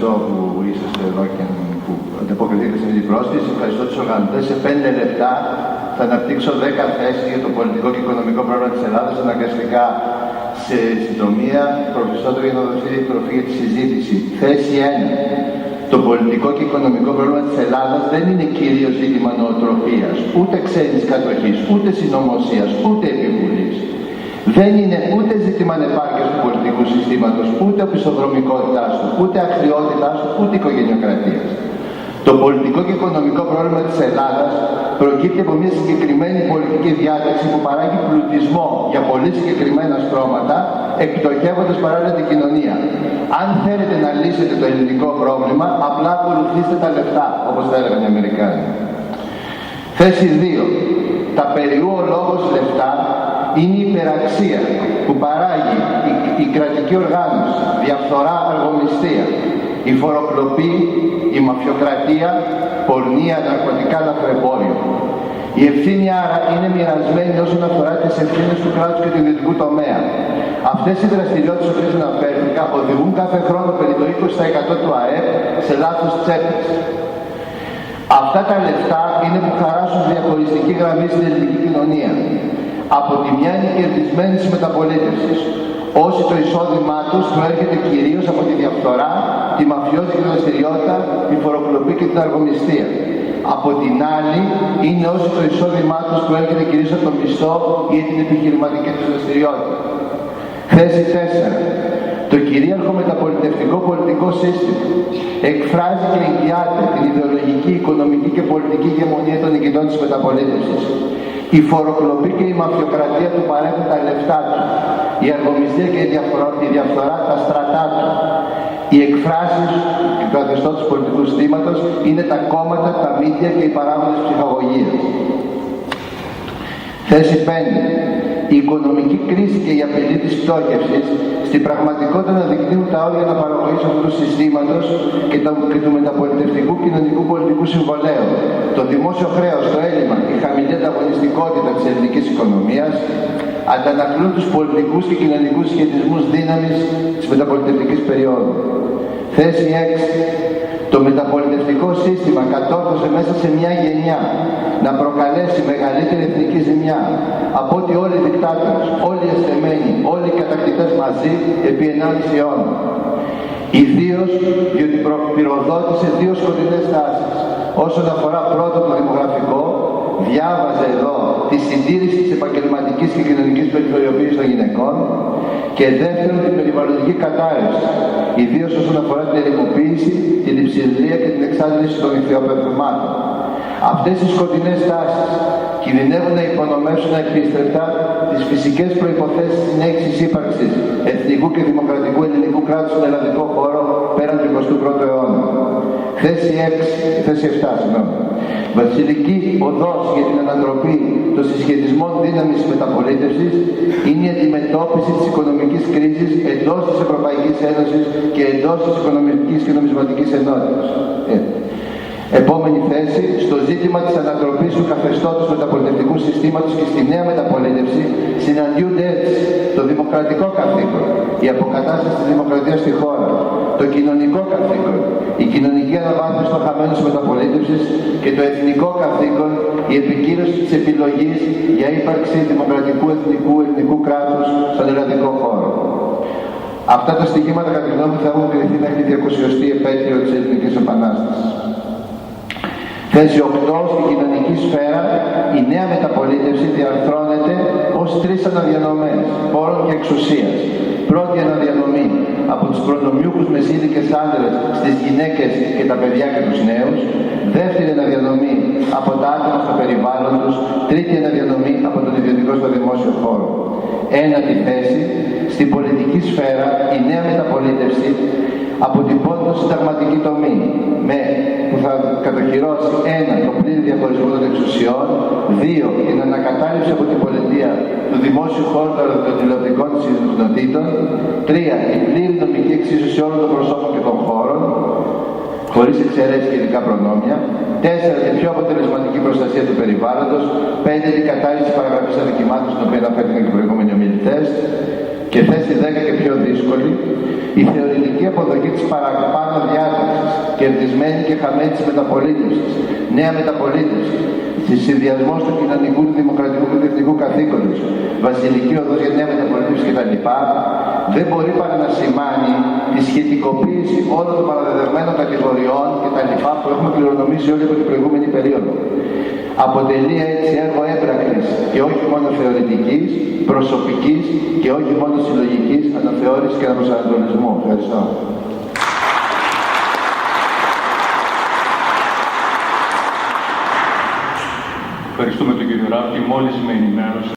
ευχαριστώ που είσαστε εδώ και που ανταποκριθήκατε στην πρόσκληση. Ευχαριστώ τους οργανωτές. Σε 5 λεπτά θα αναπτύξω 10 θέσεις για το πολιτικό και οικονομικό πρόβλημα της Ελλάδας, αναγκαστικά σε συντομία, περισσότερο για να δοθεί τροφή για τη συζήτηση. Θέση 1. Το πολιτικό και οικονομικό πρόβλημα της Ελλάδας δεν είναι κυρίως ζήτημα νοοτροπίας, ούτε ξένης κατοχής, ούτε συνωμοσίας, ούτε επιβουλής. Δεν είναι ούτε ζήτημα ανεπάρκειας του πολιτικού συστήματος, ούτε οπισθοδρομικότητάς του, ούτε αχριότητάς του, ούτε οικογενειοκρατίας. Το πολιτικό και οικονομικό πρόβλημα της Ελλάδας προκύπτει από μια συγκεκριμένη πολιτική διάταξη που παράγει πλουτισμό για πολύ συγκεκριμένα στρώματα, εκτοχεύοντας παράλληλα την κοινωνία. Αν θέλετε να λύσετε το ελληνικό πρόβλημα, απλά ακολουθήστε τα λεφτά, όπως θα έλεγαν οι Αμερικάνοι. Θέση 2. Τα περιού ο λόγος λεφτά είναι η υπεραξία που παράγει η κρατική οργάνωση, διαφθορά, αργομιστία, η φοροκλοπή, η μαφιοκρατία, πορνεία, ναρκωτικά, λαθρεμπόριο. Η ευθύνη άρα είναι μοιρασμένη όσον αφορά τις ευθύνες του κράτους και του ιδιωτικού τομέα. Αυτές οι δραστηριότητες που αναφέρθηκα οδηγούν κάθε χρόνο περί το 20% του ΑΕΠ σε λάθος τσέπες. Αυτά τα λεφτά είναι που χαράσουν διαχωριστική γραμμή στην ελληνική κοινωνία. Από τη μια είναι κερδισμένοι της μεταπολίτευσης, όσοι το εισόδημά τους προέρχεται κυρίως από τη διαφθορά, τη μαφιόζικη δραστηριότητα, τη φοροκλοπή και την αργομιστία. Από την άλλη είναι όσοι το εισόδημά τους προέρχεται κυρίως από το μισθό ή την επιχειρηματική τους δραστηριότητα. Θέση 4. Το κυρίαρχο μεταπολιτευτικό πολιτικό σύστημα εκφράζει και εγγυάται την ιδεολογική, οικονομική και πολιτική ηγεμονία των νικητών της μεταπολίτευσης. Η φοροκλοπή και η μαφιοκρατία του παρέχουν τα λεφτά του. Η αργομιστία και η διαφθορά τα στρατά του. Οι εκφράσεις του καθεστώτος πολιτικού συστήματος είναι τα κόμματα, τα μίντια και οι παράγοντες ψυχαγωγίας. Θέση 5. Η οικονομική κρίση και η απειλή της πτώχευσης στην πραγματικότητα αναδεικνύουν τα όρια αναπαραγωγής αυτού του συστήματος και του μεταπολιτευτικού κοινωνικού πολιτικού συμβολέου. Το δημόσιο χρέος, το έλλειμμα, η χαμηλή ανταγωνιστικότητα της ελληνικής οικονομίας αντανακλούν τους πολιτικούς και κοινωνικούς σχετισμούς δύναμης της μεταπολιτευτικής περίοδου. Θέση 6. Το μεταπολιτευτικό σύστημα κατόρθωσε μέσα σε μια γενιά να προκαλέσει μεγαλύτερη εθνική ζημιά από ότι όλοι οι δικτάτορες, όλοι οι εσθεμένοι, όλοι οι κατακτητές μαζί επί 1,5 αιώνα. Ιδίως διότι πυροδότησε 2 σκοτεινές τάσεις. Όσον αφορά πρώτο το δημογραφικό, διάβαζε εδώ τη συντήρηση της επαγγελματικής και κοινωνικής περιθωριοποίησης των γυναικών και δεύτερον την περιβαλλοντική κατάρρευση, ιδίως όσον αφορά την ερημοποίηση, την λειψιδρία και την εξάντληση των ηχθειοπευμάτων. Αυτές οι σκοτεινές τάσεις κινδυνεύουν να υπονομεύσουν επίστρεπτα τις φυσικές προϋποθέσεις συνέχισης ύπαρξης εθνικού και δημοκρατικού ελληνικού κράτους στον ελλαδικό χώρο πέραν του 21ου αιώνα. Θέση 7. Βασιλική οδός για την ανατροπή των συσχετισμών δύναμης της μεταπολίτευσης είναι η αντιμετώπιση της οικονομικής κρίσης εντός της Ευρωπαϊκής Ένωσης και εντός της Οικονομικής και Νομισματικής Ενότητας. Επόμενη θέση, στο ζήτημα της ανατροπής του καθεστώτος μεταπολιτευτικού συστήματος και στη νέα μεταπολίτευση συναντιούνται έτσι το δημοκρατικό καθήκον, η αποκατάσταση της δημοκρατίας στη χώρα, το κοινωνικό καθήκον, η κοινωνική αναβάθμιση των χαμένων της μεταπολίτευσης και το εθνικό καθήκον, η επικύρωση της επιλογής για ύπαρξη δημοκρατικού εθνικού κράτους στον ελλαδικό χώρο. Αυτά τα στοιχήματα κατά τη γνώμη μου θα έχουν κριθεί μέχρι τη 200η επέτειο της Ελληνικής Επανάστασης. Θέση 8. Στην κοινωνική σφαίρα η νέα μεταπολίτευση διαρθρώνεται ως 3 αναδιανομές πόρων και εξουσίας. Πρώτη αναδιανομή από τους προνομιούχους μεσήλικες άντρες στις γυναίκες και τα παιδιά και τους νέους. Δεύτερη αναδιανομή από τα άτομα στο περιβάλλον τους. Τρίτη αναδιανομή από τον ιδιωτικό στο δημόσιο χώρο. Ένατη θέση. Στην πολιτική σφαίρα η νέα μεταπολίτευση αποτυπώνει το συνταγματική τομή που θα κατοχυρώσει 1. Το πλήρη διαχωρισμό των εξουσιών, 2. Την ανακατάληψη από την πολιτεία του δημόσιου χώρου των τηλεοπτικών κοινοτήτων, 3. Η πλήρη νομική εξίσωση όλων των προσώπων και των χώρων, χωρίς εξαιρέσεις και ειδικά προνόμια, 4. Την πιο αποτελεσματική προστασία του περιβάλλοντος, 5. Την κατάργηση παραγραφής αδικημάτων, στην οποία αναφέρθηκαν και οι προηγούμενοι ομιλητές. Και θέση 10 και πιο δύσκολη, η θεωρητική αποδοχή της παραπάνω διάρκειας κερδισμένη και χαμένη της μεταπολίτευσης, νέα μεταπολίτευση, στη συνδυασμό του κοινωνικού, του δημοκρατικού και του εθνικού καθήκοντος, βασιλική οδός για νέα μεταπολίτευση κτλ., δεν μπορεί παρά να σημάνει τη σχετικοποίηση όλων των παραδεδεγμένων κατηγοριών κτλ. Που έχουμε κληρονομήσει όλοι από την προηγούμενη περίοδο. Αποτελεί έτσι έργο έμπρακτης και όχι μόνο θεωρητικής, προσωπικής και όχι μόνο συλλογικής αναθεώρησης και αναπροσανατολισμού. Ευχαριστώ. Ευχαριστούμε τον κύριο Ράφτη. Μόλις με ενημέρωσε